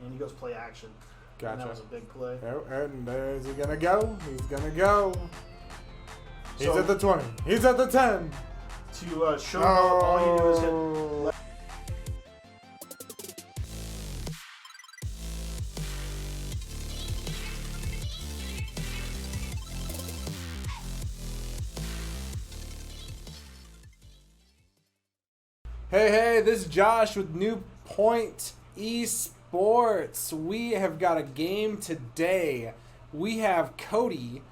and he goes play action. Gotcha. And that was a big play. And is he going to go? He's going to go. He's So, at the 20. He's at the 10. To showboat, all you do is hit left. Hey, this is Josh with NewPointe eSports. We have got a game today. We have Cody.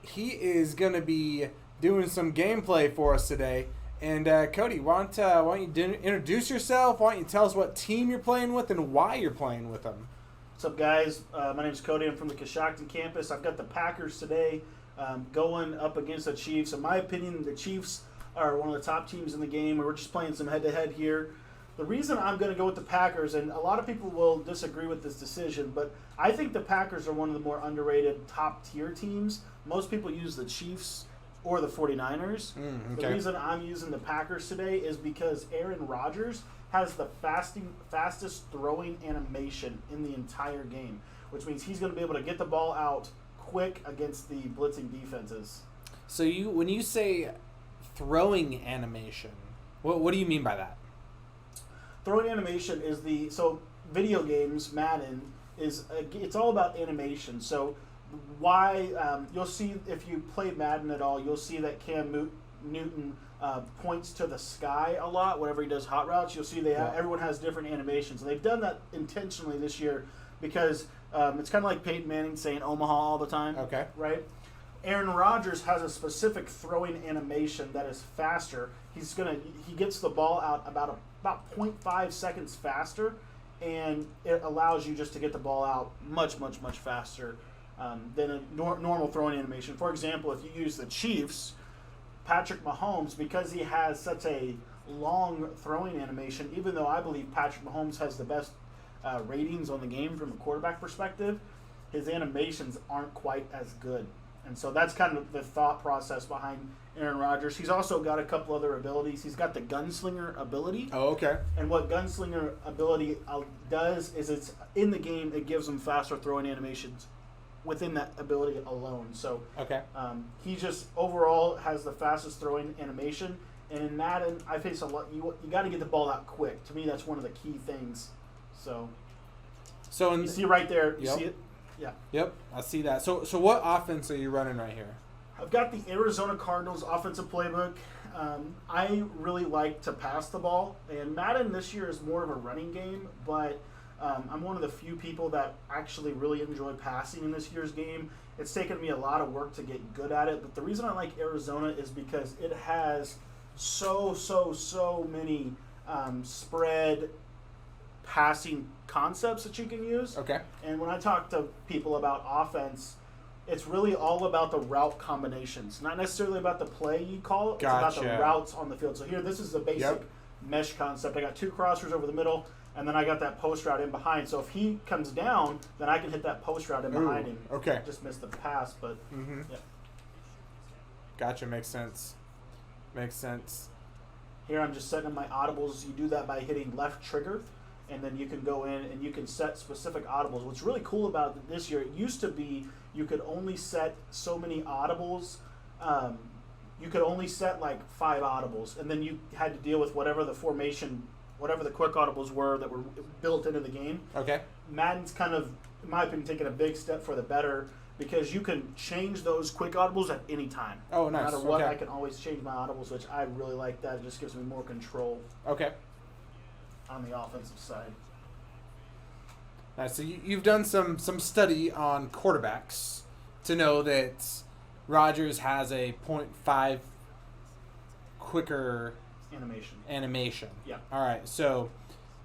He is going to be doing some gameplay for us today. And Cody, why don't you introduce yourself? Why don't you tell us what team you're playing with and why you're playing with them? What's up, guys? My name is Cody. I'm from the Coshocton Campus. I've got the Packers today going up against the Chiefs. In my opinion, the Chiefs are one of the top teams in the game. We're just playing some head-to-head here. The reason I'm going to go with the Packers, and a lot of people will disagree with this decision, but I think the Packers are one of the more underrated top-tier teams. Most people use the Chiefs or the 49ers. Okay. The reason I'm using the Packers today is because Aaron Rodgers has the fastest throwing animation in the entire game, which means he's going to be able to get the ball out quick against the blitzing defenses. So when you say throwing animation, what do you mean by that? Throwing animation is video games, Madden, it's all about animation. So why you'll see, if you play Madden at all, you'll see that Cam Newton points to the sky a lot whenever he does hot routes. You'll see everyone has different animations, and they've done that intentionally this year because it's kind of like Peyton Manning saying Omaha all the time. Okay. Right? Aaron Rodgers has a specific throwing animation that is faster. He gets the ball out about 0.5 seconds faster, and it allows you just to get the ball out much faster than a normal throwing animation. For example, if you use the Chiefs, Patrick Mahomes, because he has such a long throwing animation, even though I believe Patrick Mahomes has the best ratings on the game from a quarterback perspective, his animations aren't quite as good. And so that's kind of the thought process behind Aaron Rodgers. He's also got a couple other abilities. He's got the gunslinger ability. Oh, okay. And what gunslinger ability does is it's in the game, it gives him faster throwing animations within that ability alone. So okay. He just overall has the fastest throwing animation. And in Madden, I face a lot. You got to get the ball out quick. To me, that's one of the key things. So you see right there, you see it? Yeah. Yep, I see that. So what offense are you running right here? I've got the Arizona Cardinals offensive playbook. I really like to pass the ball, and Madden this year is more of a running game, but I'm one of the few people that actually really enjoy passing in this year's game. It's taken me a lot of work to get good at it, but the reason I like Arizona is because it has so many spread passing concepts that you can use. Okay. And when I talk to people about offense, it's really all about the route combinations, not necessarily about the play you call it. It's about the routes on the field. So here, this is the basic mesh concept. I got two crossers over the middle, and then I got that post route in behind. So if he comes down, then I can hit that post route in behind him. Okay. Just missed the pass, but yeah. Gotcha. Makes sense. Here I'm just setting up my audibles. You do that by hitting left trigger, and then you can go in and you can set specific audibles. What's really cool about it this year, it used to be you could only set so many audibles. You could only set like 5 audibles, and then you had to deal with whatever the formation, whatever the quick audibles were that were built into the game. Okay. Madden's kind of, in my opinion, taking a big step for the better because you can change those quick audibles at any time. Oh, nice. No matter what, I can always change my audibles, which I really like that. It just gives me more control. Okay. On the offensive side. Nice. So you've done some study on quarterbacks to know that Rodgers has a 0.5 quicker animation. Yeah. All right. So,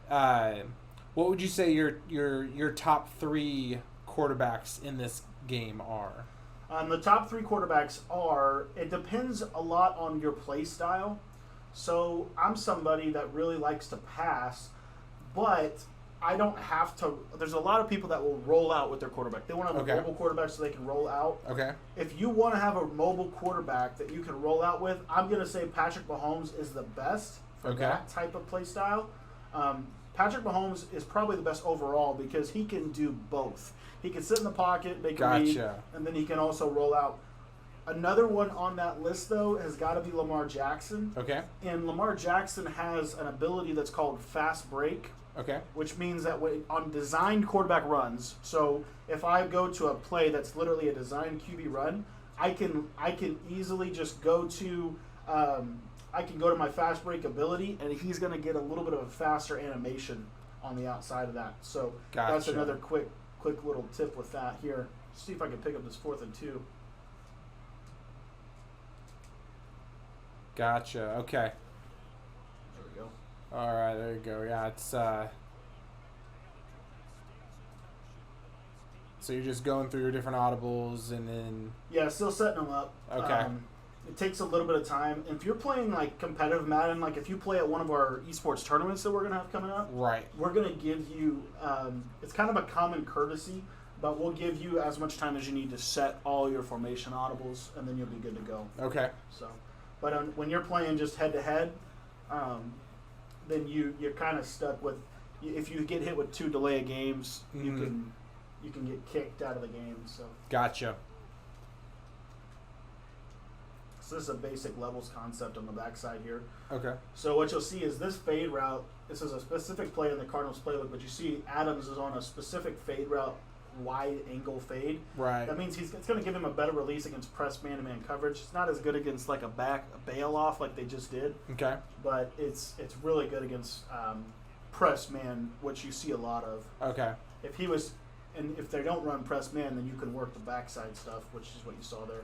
what would you say your top 3 quarterbacks in this game are? The top 3 quarterbacks are. It depends a lot on your play style. So I'm somebody that really likes to pass, but I don't have to. There's a lot of people that will roll out with their quarterback. They want to have a mobile quarterback so they can roll out. Okay. If you want to have a mobile quarterback that you can roll out with, I'm going to say Patrick Mahomes is the best for that type of play style. Patrick Mahomes is probably the best overall because he can do both. He can sit in the pocket, make a read, and then he can also roll out. Another one on that list, though, has got to be Lamar Jackson. Okay. And Lamar Jackson has an ability that's called fast break. Okay. Which means that on designed quarterback runs, so if I go to a play that's literally a designed QB run, I can easily just go to my fast break ability, and he's going to get a little bit of a faster animation on the outside of that. So That's another quick little tip with that here. See if I can pick up this 4th and 2. Gotcha. Okay. There we go. All right, there you go. Yeah, it's so you're just going through your different audibles and then still setting them up. Okay. It takes a little bit of time. If you're playing like competitive Madden, like if you play at one of our eSports tournaments that we're gonna have coming up, right? We're gonna give you. It's kind of a common courtesy, but we'll give you as much time as you need to set all your formation audibles, and then you'll be good to go. Okay. So, but when you're playing just head to head, then you're kind of stuck with. If you get hit with 2 delay of games, you can get kicked out of the game. So. Gotcha. So this is a basic levels concept on the backside here. Okay. So what you'll see is this fade route. This is a specific play in the Cardinals playbook, but you see Adams is on a specific fade route, wide angle fade. Right. That means it's going to give him a better release against press man-to-man coverage. It's not as good against like a bail off like they just did. Okay. But it's really good against press man, which you see a lot of. Okay. If they don't run press man, then you can work the backside stuff, which is what you saw there.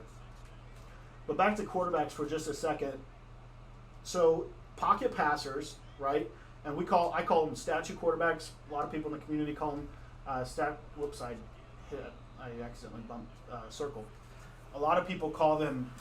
But back to quarterbacks for just a second. So pocket passers, right? And I call them statue quarterbacks. A lot of people in the community call them Whoops! I accidentally bumped circle. A lot of people call them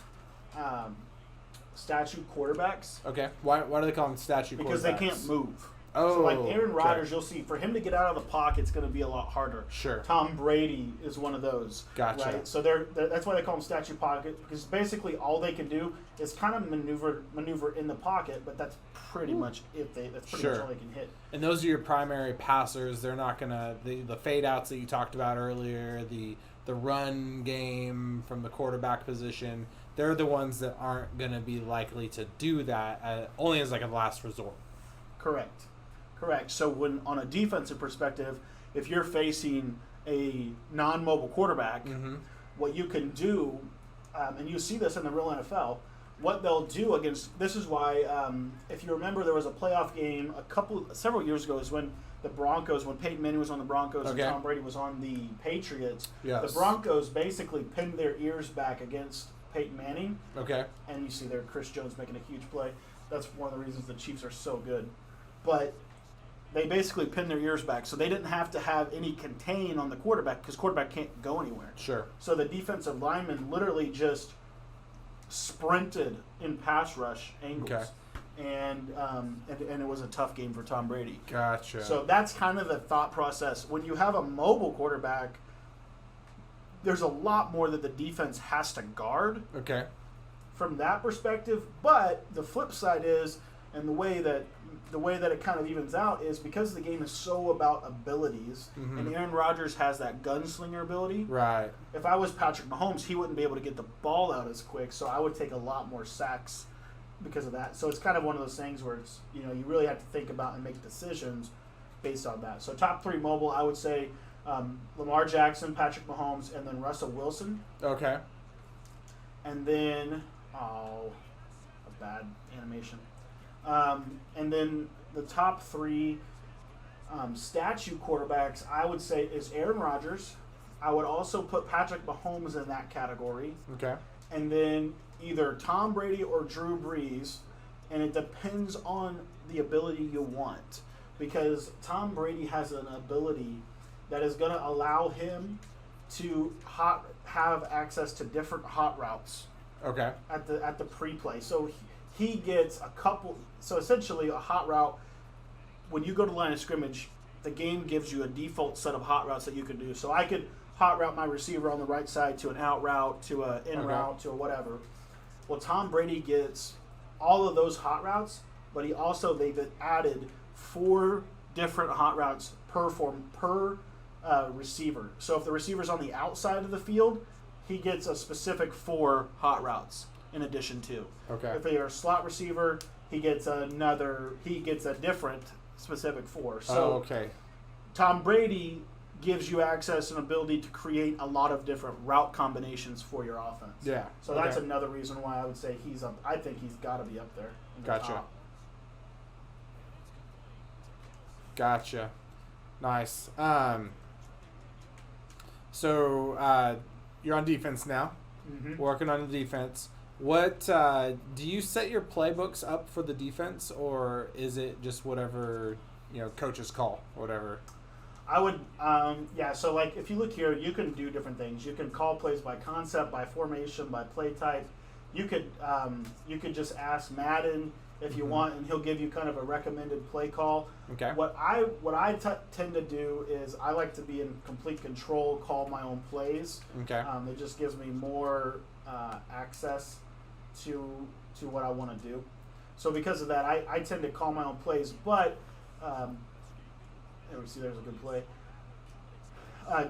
statue quarterbacks. Okay. Why do they call them statue quarterbacks? Because they can't move. Oh, so like Aaron Rodgers, you'll see, for him to get out of the pocket, it's going to be a lot harder. Sure. Tom Brady is one of those. Gotcha. Right? So that's why they call them statue pocket, because basically all they can do is kind of maneuver in the pocket, but that's pretty much much all they can hit. And those are your primary passers. They're not going to the fade outs that you talked about earlier, the run game from the quarterback position. They're the ones that aren't going to be likely to do that only as like a last resort. Correct. So when on a defensive perspective, if you're facing a non-mobile quarterback, what you can do, and you see this in the real NFL, what they'll do against, this is why, if you remember, there was a playoff game several years ago, is when the Broncos, when Peyton Manning was on the Broncos and Tom Brady was on the Patriots, the Broncos basically pinned their ears back against Peyton Manning. Okay. And you see there Chris Jones making a huge play. That's one of the reasons the Chiefs are so good. But they basically pinned their ears back, so they didn't have to have any contain on the quarterback because quarterback can't go anywhere. Sure. So the defensive lineman literally just sprinted in pass rush angles. Okay. And it was a tough game for Tom Brady. Gotcha. So that's kind of the thought process. When you have a mobile quarterback, there's a lot more that the defense has to guard. Okay. From that perspective, but the flip side is, and the way that it kind of evens out is because the game is so about abilities, and Aaron Rodgers has that gunslinger ability. Right. If I was Patrick Mahomes, he wouldn't be able to get the ball out as quick, so I would take a lot more sacks because of that. So it's kind of one of those things where it's, you really have to think about and make decisions based on that. So top 3 mobile, I would say Lamar Jackson, Patrick Mahomes, and then Russell Wilson. Okay. And then a bad animation. And then the top 3 statue quarterbacks, I would say, is Aaron Rodgers. I would also put Patrick Mahomes in that category. Okay. And then either Tom Brady or Drew Brees, and it depends on the ability you want. Because Tom Brady has an ability that is going to allow him to have access to different hot routes. Okay. At the pre-play. So he gets a couple. So essentially, a hot route. When you go to the line of scrimmage, the game gives you a default set of hot routes that you can do. So I could hot route my receiver on the right side to an out route, to an in route, to a whatever. Well, Tom Brady gets all of those hot routes, but they've added 4 different hot routes per receiver. So if the receiver's on the outside of the field, he gets a specific 4 hot routes in addition to. Okay. If they are a slot receiver, he gets a different specific 4. So okay. Tom Brady gives you access and ability to create a lot of different route combinations for your offense. Yeah. So that's another reason why I would say he's up. I think he's got to be up there. In the Gotcha. top. Gotcha. Nice. So you're on defense now, working on the defense. What do you set your playbooks up for the defense, or is it just whatever coaches call, whatever? I would, so like if you look here, you can do different things. You can call plays by concept, by formation, by play type. You could just ask Madden if you want, and he'll give you kind of a recommended play call. Okay. What I tend to do is I like to be in complete control, call my own plays. Okay. It just gives me more access to what I want to do. So because of that, I tend to call my own plays, but there we see there's a good play.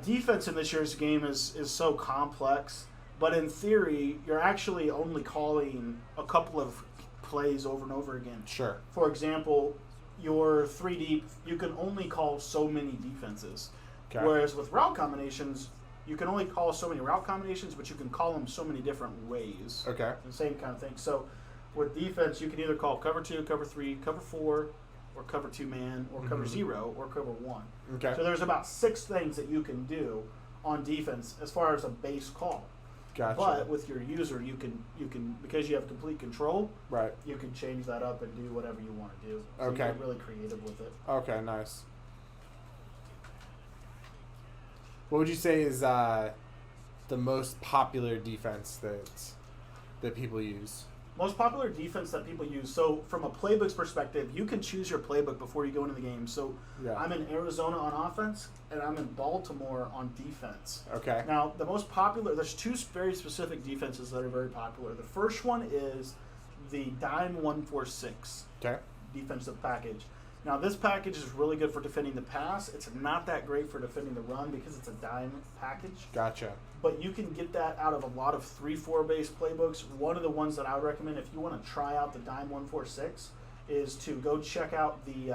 Defense in this year's game is so complex, but in theory, you're actually only calling a couple of plays over and over again. Sure. For example, your 3 deep, you can only call so many defenses. Okay. Whereas with route combinations, you can only call so many route combinations, but you can call them so many different ways. Okay. The same kind of thing. So with defense, you can either call cover 2, cover 3, cover 4, or cover 2 man, or cover 0, or cover 1. Okay. So there's about 6 things that you can do on defense as far as a base call. Gotcha. But with your user, you can because you have complete control. Right. You can change that up and do whatever you want to do. So Okay. you get really creative with it. Okay. Nice. What would you say is the most popular defense that people use? Most popular defense that people use. So from a playbook's perspective, you can choose your playbook before you go into the game. So Yeah. I'm in Arizona on offense, and I'm in Baltimore on defense. Okay. Now, the most popular, there's 2 very specific defenses that are very popular. The first one is the Dime 146 Okay. defensive package. Now, this package is really good for defending the pass. It's not that great for defending the run because it's a dime package. Gotcha. But you can get that out of a lot of 3-4 based playbooks. One of the ones that I would recommend if you want to try out the Dime 146 is to go check out the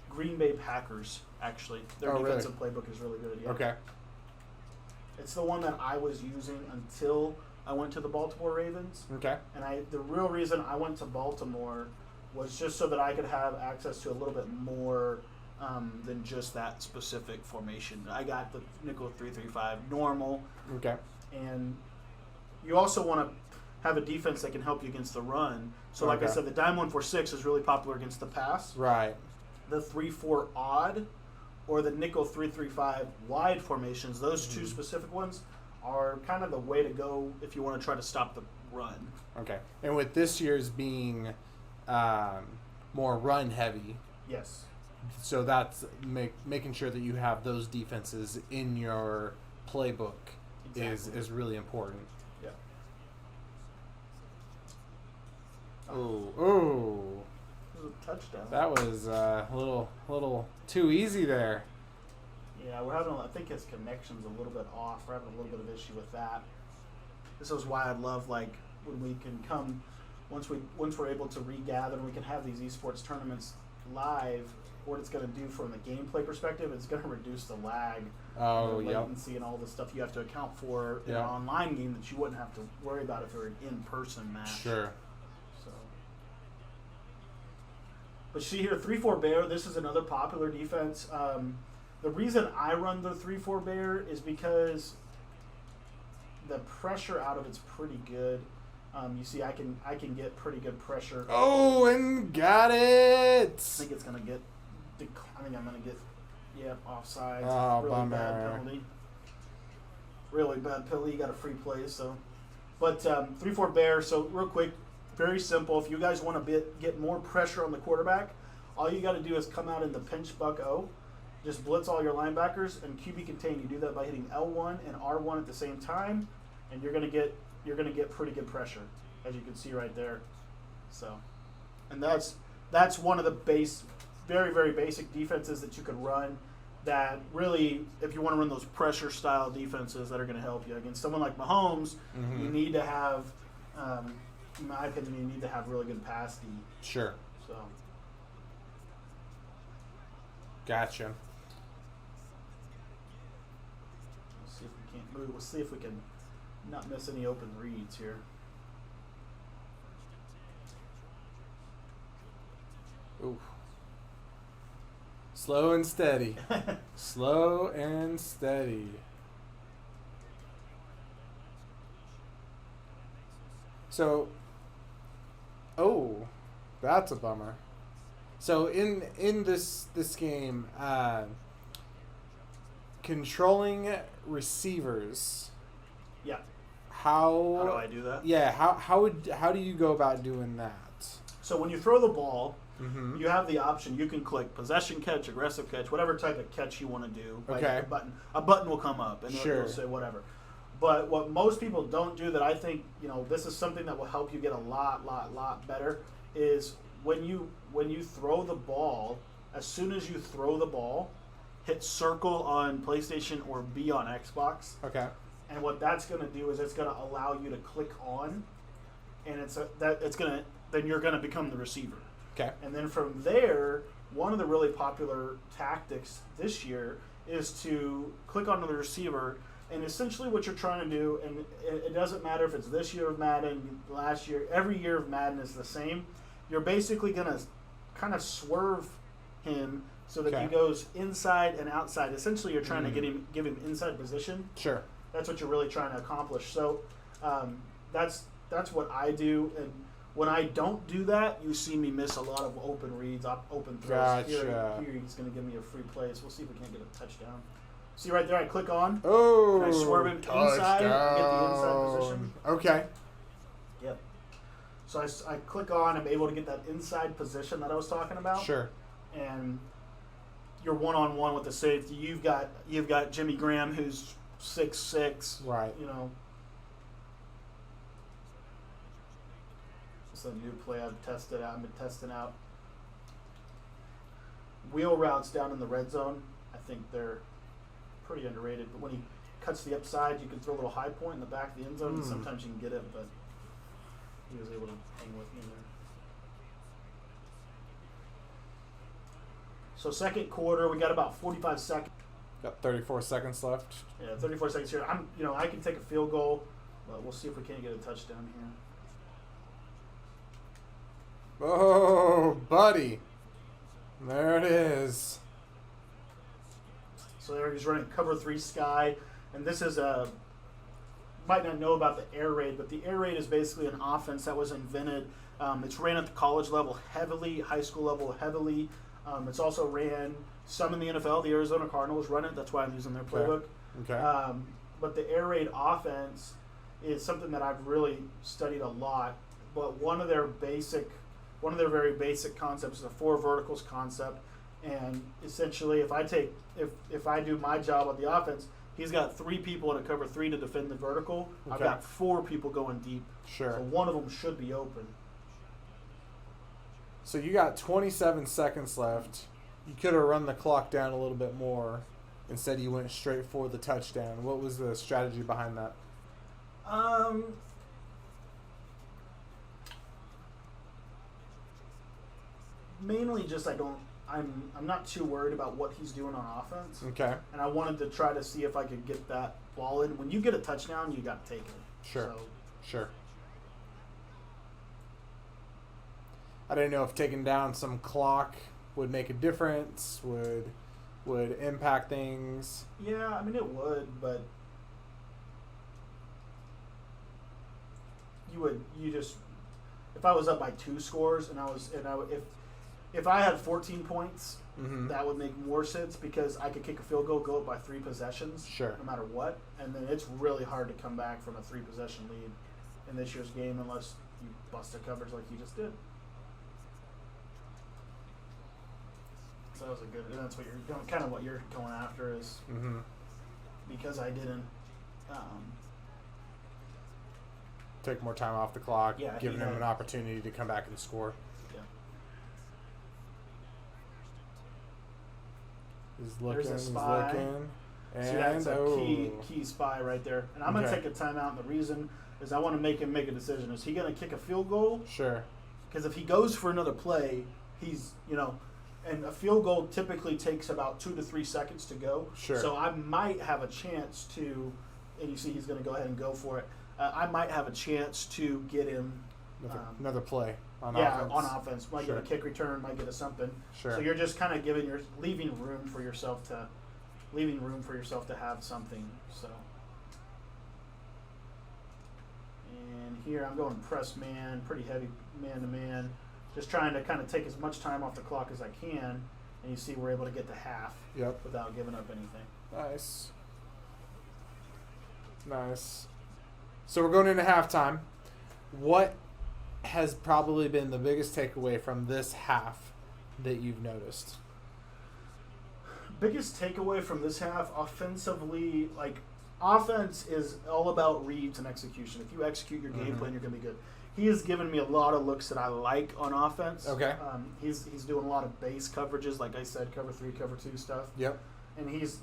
Green Bay Packers. Actually, their defensive playbook is really good. Yeah. Okay. It's the one that I was using until I went to the Baltimore Ravens. Okay. And the real reason I went to Baltimore was just so that I could have access to a little bit more than just that specific formation. I got the nickel 3-3-5 normal. Okay. And you also want to have a defense that can help you against the run. So like I Okay. said, the Dime 146 is really popular against the pass. Right. The 3-4 odd or the nickel 3-3-5 wide formations, those 2 specific ones are kind of the way to go if you want to try to stop the run. Okay. And with this year's being more run heavy, Yes. so that's making sure that you have those defenses in your playbook Exactly. is really important. Yeah. Oh, It was a touchdown. that was a little too easy there. Yeah, I think his connection's a little bit off. We're having a little bit of issue with that. This is why I love when we can come once we're able to regather and we can have these esports tournaments live. What it's going to do from the gameplay perspective, it's going to reduce the lag, Oh, the yep. latency, and all the stuff you have to account for in Yeah. an online game that you wouldn't have to worry about if it were an in-person match. Sure. So, but see here, 3-4 bear. This is another popular defense. The reason I run the 3-4 bear is because the pressure out of it's pretty good. You see, I can get pretty good pressure. Oh, and got it. I think it's gonna get. I think I'm gonna get. Yeah, offside. Oh, really bummer. bad penalty. Really bad penalty. You got a free play, so. But 3-4 bear. So real quick, very simple. If you guys want to get more pressure on the quarterback, all you got to do is come out in the pinch buck O. Just blitz all your linebackers and QB contain. You do that by hitting L1 and R1 at the same time, and you're gonna get pretty good pressure, as you can see right there. So, and that's that's one of the very, very basic defenses that you could run that really, if you want to run those pressure style defenses that are going to help you against someone like Mahomes, you need to have, in my opinion, you need to have really good pass D. Sure. So. Gotcha. Let's see if we can't move. We'll see if we can not miss any open reads here. Ooh. Slow and steady. Slow and steady. So, that's a bummer. So in this game, controlling receivers. Yeah. How do I do that? Yeah. How do you go about doing that? So when you throw the ball, you have the option. You can click possession catch, aggressive catch, whatever type of catch you want to do. Like okay. A button will come up and sure. it'll say whatever. But what most people don't do that I think, this is something that will help you get a lot better is when you throw the ball, as soon as you throw the ball, hit circle on PlayStation or B on Xbox. Okay. And what that's going to do is it's going to allow you to click on, and then you're going to become the receiver. Okay. And then from there, one of the really popular tactics this year is to click onto the receiver. And essentially what you're trying to do, and it doesn't matter if it's this year of Madden, last year, every year of Madden is the same. You're basically going to kind of swerve him so that he goes inside and outside. Essentially, you're trying to give him inside position. Sure. That's what you're really trying to accomplish. So that's what I do. And when I don't do that, you see me miss a lot of open reads, open throws. Gotcha. Here he's going to give me a free play. So we'll see if we can't get a touchdown. See right there, I click on. Oh, and I swerve him inside and get the inside position. Okay. Yep. So I click on, I'm able to get that inside position that I was talking about. Sure. And you're one-on-one with the safety. You've got Jimmy Graham, who's 6'6". Right. It's a new play I've been testing out. Wheel routes down in the red zone, I think they're pretty underrated. But when he cuts the upside, you can throw a little high point in the back of the end zone, and sometimes you can get it, but he was able to hang with me there. So second quarter, we got about 45 seconds. Got 34 seconds left. Yeah, 34 seconds here. I can take a field goal, but we'll see if we can't get a touchdown here. Oh, buddy. There it is. So there he's running cover 3 sky, and this is might not know about the air raid, but the air raid is basically an offense that was invented. It's ran at the college level heavily, high school level heavily. It's also ran some in the NFL. The Arizona Cardinals run it. That's why I'm using their playbook. Okay. But the air raid offense is something that I've really studied a lot. But one of their very basic concepts is a 4 verticals concept. And essentially, if I do my job on the offense, he's got 3 people in a cover 3 to defend the vertical. Okay. I've got 4 people going deep. Sure. So one of them should be open. So you got 27 seconds left. You could have run the clock down a little bit more. Instead, you went straight for the touchdown. What was the strategy behind that? Mainly just I'm not too worried about what he's doing on offense. Okay. And I wanted to try to see if I could get that ball in. When you get a touchdown, you got to take it. Sure. So, sure. I didn't know if taking down some clock would make a difference, would impact things. Yeah, I mean it would, but if I was up by 2 scores if I had 14 points, that would make more sense because I could kick a field goal, go up by 3 possessions, sure, no matter what, and then it's really hard to come back from a 3 possession lead in this year's game unless you bust a coverage like you just did. So that was a good. And that's what you're going. Kind of what you're going after is because I didn't take more time off the clock, yeah, giving him an opportunity to come back and score. Yeah. He's looking. There's a He's spy. looking. And See, that's a key spy right there. And I'm going to take a timeout, and the reason is I want to make him make a decision. Is he going to kick a field goal? Sure. Because if he goes for another play, he's, and a field goal typically takes about 2 to 3 seconds to go. Sure. So I might have a chance to, and you see he's going to go ahead and go for it. I might have a chance to get him another play on offense. offense. Yeah, on offense. Might get a kick return, might get a something. Sure. So you're just kind of leaving room for yourself to have something. So. And here I'm going press man, pretty heavy man to man. Just trying to kind of take as much time off the clock as I can, and you see we're able to get to half without giving up anything. Nice. Nice. So we're going into halftime. What has probably been the biggest takeaway from this half that you've noticed? Biggest takeaway from this half, offensively, offense is all about reads and execution. If you execute your game plan, you're going to be good. He has given me a lot of looks that I like on offense. Okay. He's doing a lot of base coverages, like I said, cover 3, cover 2 stuff. Yep. And he's,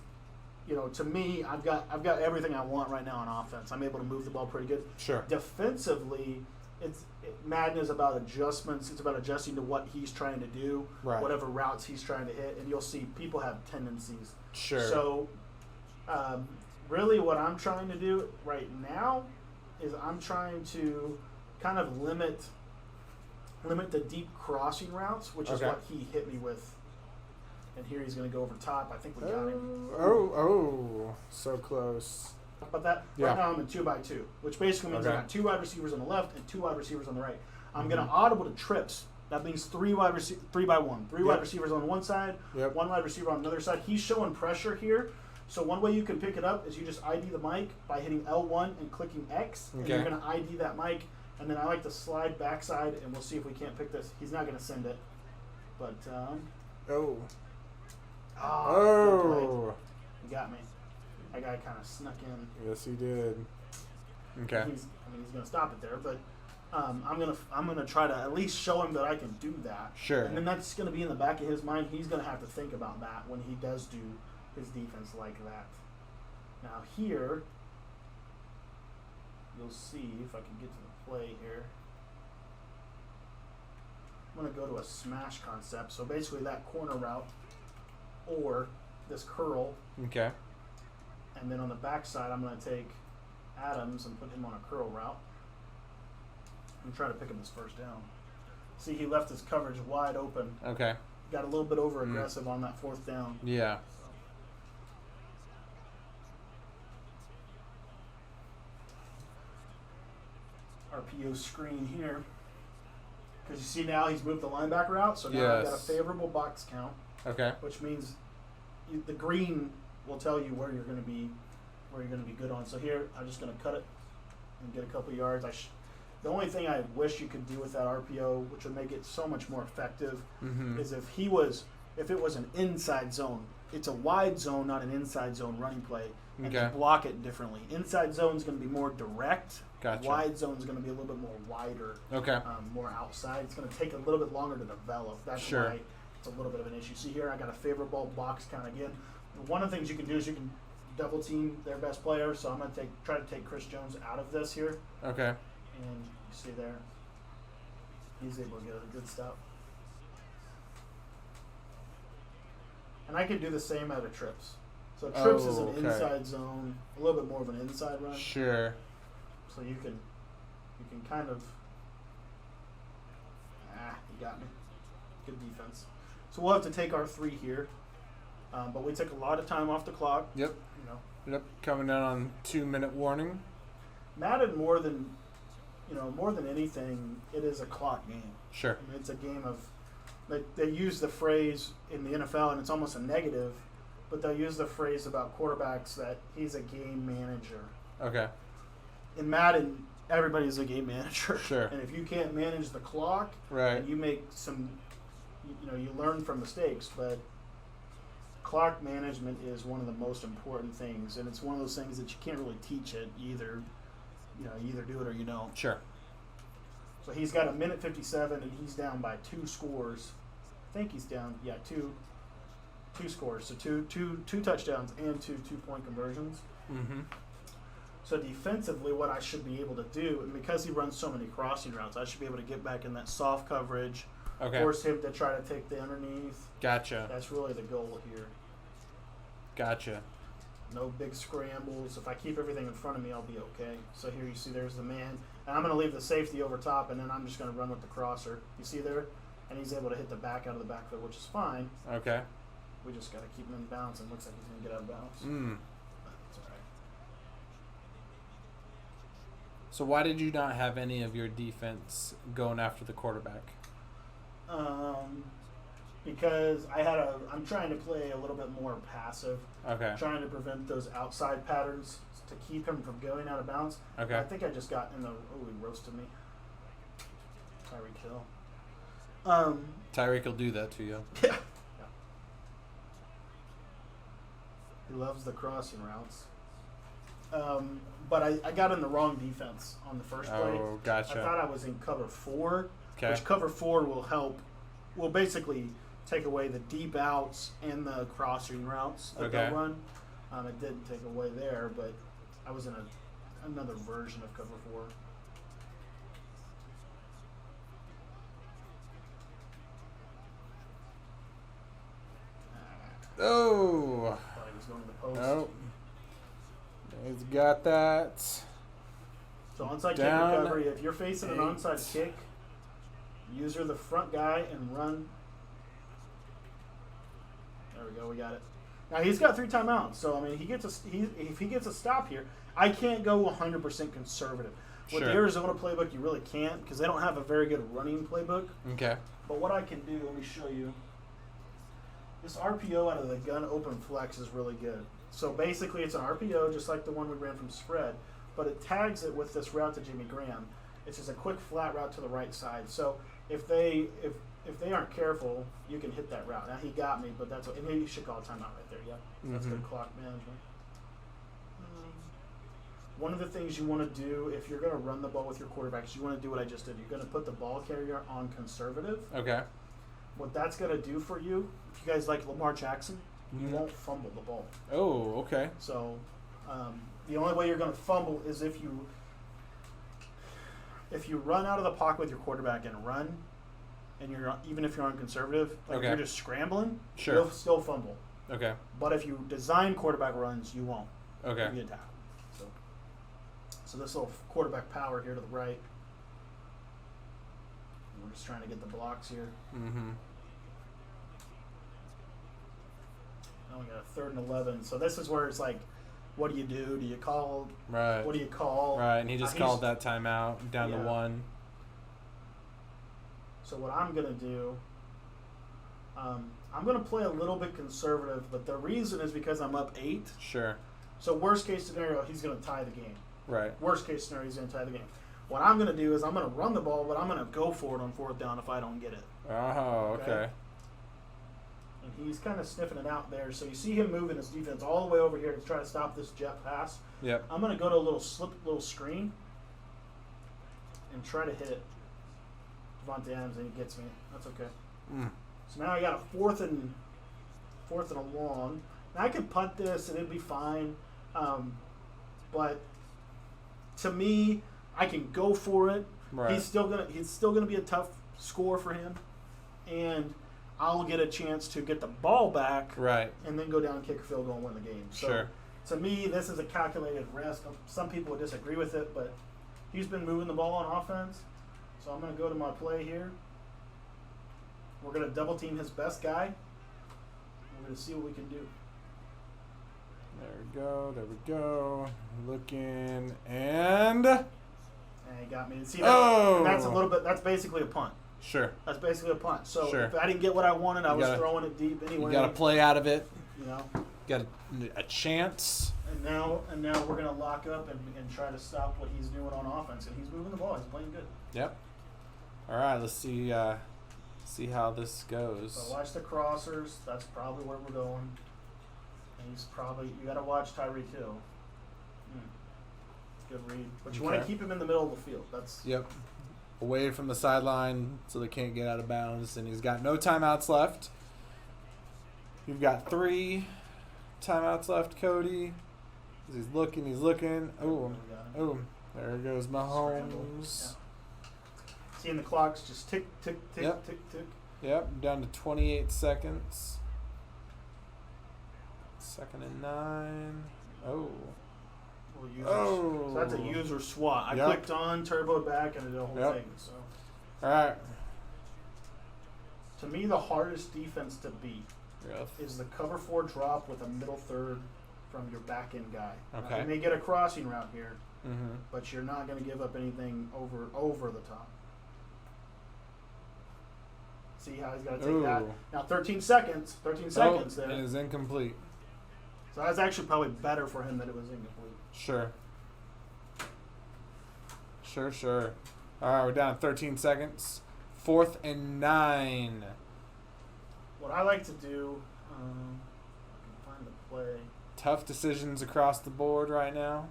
to me, I've got everything I want right now on offense. I'm able to move the ball pretty good. Sure. Defensively, Madden is about adjustments. It's about adjusting to what he's trying to do, whatever routes he's trying to hit, and you'll see people have tendencies. Sure. So, really, what I'm trying to do right now is I'm trying to kind of limit the deep crossing routes, which is what he hit me with. And here he's going to go over top. I think we got him. Oh, so close. But right now I'm in 2-by-2, which basically means I got 2 wide receivers on the left and 2 wide receivers on the right. I'm going to audible to trips. That means 3-by-1. 3 wide receivers on one side, 1 wide receiver on another side. He's showing pressure here. So one way you can pick it up is you just ID the mic by hitting L1 and clicking X. And you're going to ID that mic. And then I like to slide backside, and we'll see if we can't pick this. He's not going to send it. But, Oh. He got me. That guy kind of snuck in. Yes, he did. Okay. He's going to stop it there, but I'm gonna try to at least show him that I can do that. Sure. And then that's going to be in the back of his mind. He's going to have to think about that when he does do his defense like that. Now here, you'll see if I can get to the play here. I'm going to go to a smash concept. So basically that corner route or this curl. Okay. And then on the backside, I'm going to take Adams and put him on a curl route. And try to pick him his first down. See, he left his coverage wide open. Okay. Got a little bit over aggressive on that 4th down. Yeah. RPO screen here. Because you see now he's moved the linebacker out, so now I've got a favorable box count. Okay. Which means the green will tell you where you're going to be good on. So here, I'm just going to cut it and get a couple yards. The only thing I wish you could do with that RPO, which would make it so much more effective, is if it was an inside zone. It's a wide zone, not an inside zone running play. And you block it differently. Inside zone is going to be more direct. Gotcha. Wide zone is going to be a little bit more wider. Okay. More outside. It's going to take a little bit longer to develop. That's why it's a little bit of an issue. See here, I got a favorable box count again. One of the things you can do is you can double team their best player. So I'm going to try to take Chris Jones out of this here. Okay. And you see there, he's able to get a good stop. And I can do the same out of trips. So trips is an inside zone, a little bit more of an inside run. Sure. So you can kind of, you got me. Good defense. So we'll have to take our 3 here, but we took a lot of time off the clock. Yep. Yep. Coming down on 2-minute warning. Madden more than anything, it is a clock game. Sure. I mean, it's a game of. They use the phrase in the NFL, and it's almost a negative, but they'll use the phrase about quarterbacks that he's a game manager. Okay. In Madden, everybody's a game manager. Sure. And if you can't manage the clock, and you make some, you learn from mistakes, but clock management is one of the most important things, and it's one of those things that you can't really teach it either. You either do it or you don't. Sure. So he's got 1:57, and he's down by 2 scores. I think he's down, 2. 2 scores, so two touchdowns and 2 2-point conversions. Mm-hmm. So defensively, what I should be able to do, and because he runs so many crossing routes, I should be able to get back in that soft coverage, force him to try to take the underneath. Gotcha. That's really the goal here. Gotcha. No big scrambles. If I keep everything in front of me, I'll be okay. So here you see there's the man. And I'm going to leave the safety over top, and then I'm just going to run with the crosser. You see there? And he's able to hit the back out of the backfield, which is fine. Okay. We just got to keep him in bounds, and it looks like he's going to get out of bounds. That's all right. So why did you not have any of your defense going after the quarterback? Because I'm trying to play a little bit more passive. Okay. Trying to prevent those outside patterns to keep him from going out of bounds. Okay. I think I just got in the. Oh, he roasted me. Tyreek Hill. Tyreek will do that to you. Yeah. He loves the crossing routes. But I got in the wrong defense on the first play. Oh, gotcha. I thought I was in cover 4, Okay. which cover 4 will basically take away the deep outs and the crossing routes that they'll run. It didn't take away there, but I was in another version of cover 4. Oh. Thought he was going to the post. Nope. He's got that. So onside Down kick recovery. If you're facing an 8. onside kick, user the front guy and run. There we go. We got it. Now he's got 3 timeouts. So I mean, if he gets a stop here, I can't go 100% conservative. With the Arizona playbook, you really can't because they don't have a very good running playbook. Okay. But what I can do, let me show you. This RPO out of the gun open flex is really good. So basically, it's an RPO just like the one we ran from spread, but it tags it with this route to Jimmy Graham. It's just a quick flat route to the right side. So if they aren't careful, you can hit that route. Now he got me, but that's what, and he should call a timeout right there. Yeah, that's good clock management. One of the things you want to do if you're going to run the ball with your quarterbacks, you want to do what I just did. You're going to put the ball carrier on conservative. Okay. What that's going to do for you, if you guys like Lamar Jackson, you won't fumble the ball. Oh, okay. So the only way you're going to fumble is if you run out of the pocket with your quarterback and run, and even if you're on conservative, like you're just scrambling, you'll still fumble. Okay. But if you design quarterback runs, you won't. Okay. You get tackled. So this little quarterback power here to the right. We're just trying to get the blocks here. Mm-hmm. Now we got a 3rd and 11. So this is where it's like, what do you do? Do you call? Right. What do you call? Right, and he just called that timeout down to 1. So what I'm going to do, I'm going to play a little bit conservative, but the reason is because I'm up 8. Sure. So worst case scenario, he's going to tie the game. Right. Worst case scenario, he's going to tie the game. What I'm going to do is I'm going to run the ball, but I'm going to go for it on 4th down if I don't get it. Oh, okay. And he's kind of sniffing it out there. So you see him moving his defense all the way over here to try to stop this jet pass. Yep. I'm going to go to a little screen and try to hit Devontae Adams, and he gets me. That's okay. So now I got a 4th and a long. Now I could punt this and it'd be fine. But to me, I can go for it. Right. He's still gonna be a tough score for him, and I'll get a chance to get the ball back. Right. And then go down and kick a field goal and win the game. So to me, this is a calculated risk. Some people would disagree with it, but he's been moving the ball on offense. So I'm going to go to my play here. We're going to double team his best guy. We're going to see what we can do. There we go. There we go. Looking and he got me. See that? And that's a little bit. That's basically a punt. Sure. That's basically a punt. So if I didn't get what I wanted, I was throwing it deep anyway. You got to play out of it. You know. Got a chance. And now we're going to lock up and try to stop what he's doing on offense. And he's moving the ball. He's playing good. Yep. All right. Let's see how this goes. So watch the crossers. That's probably where we're going. And you got to watch Tyreek Hill. Good read. But you want to keep him in the middle of the field. That's away from the sideline so they can't get out of bounds. And he's got no timeouts left. You've got 3 timeouts left, Cody. He's looking. Oh, there goes Mahomes. Seeing the clocks just tick, tick, tick, Yep. tick, tick. Yep, down to 28 seconds. 2nd and 9. Oh. So that's a user swat. I clicked on, turboed back, and it did the whole thing. So. All right. To me, the hardest defense to beat is the cover 4 drop with a middle third from your back end guy. Okay. You may get a crossing route here, but you're not going to give up anything over the top. See how he's got to take that. Now 13 seconds. 13 seconds there. It is incomplete. So that's actually probably better for him that it was incomplete. Sure. All right, we're down to 13 seconds. 4th and 9. What I like to do, I can find the play. Tough decisions across the board right now.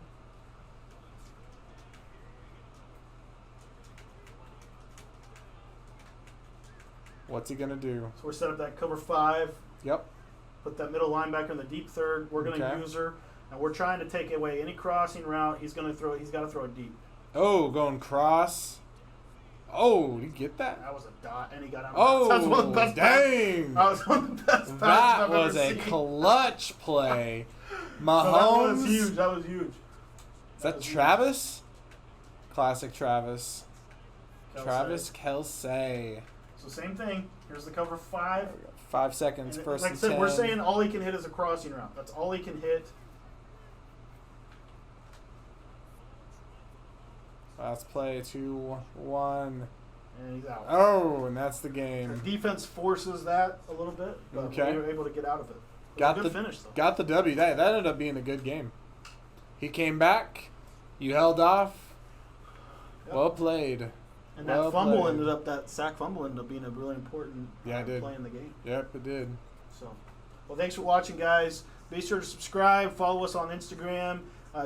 What's he going to do? So we're set up that cover 5. Yep. Put that middle linebacker in the deep third. We're going to use her. And we're trying to take away any crossing route. He's got to throw it deep. Oh, going cross. Oh, did you get that? That was a dot, and he got out. Oh, that was one of the best dang. That was one of the best That was a clutch play. Mahomes. That was huge. That was huge. Is that Travis? Huge. Classic Travis. Kelce. Travis Kelce. So same thing. Here's the cover 5. 5 seconds, and first like and I said, 10. we're saying all he can hit is a crossing route. That's all he can hit. Last play, 2-1. And he's out. Oh, and that's the game. The defense forces that a little bit, but we were able to get out of it. Got a good finish, though. Got the W. That ended up being a good game. He came back. You held off. Yep. Well played. And that sack fumble ended up being a really important play in the game. Yep, it did. So, well, thanks for watching, guys. Be sure to subscribe, follow us on Instagram,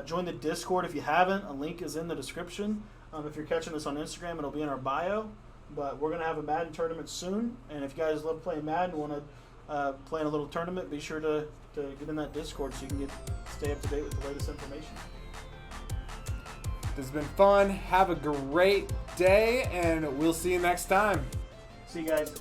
join the Discord if you haven't. A link is in the description. If you're catching this on Instagram, it'll be in our bio. But we're going to have a Madden tournament soon. And if you guys love playing Madden and want to play in a little tournament, be sure to get in that Discord so you can stay up to date with the latest information. This has been fun. Have a great day, and we'll see you next time. See you guys.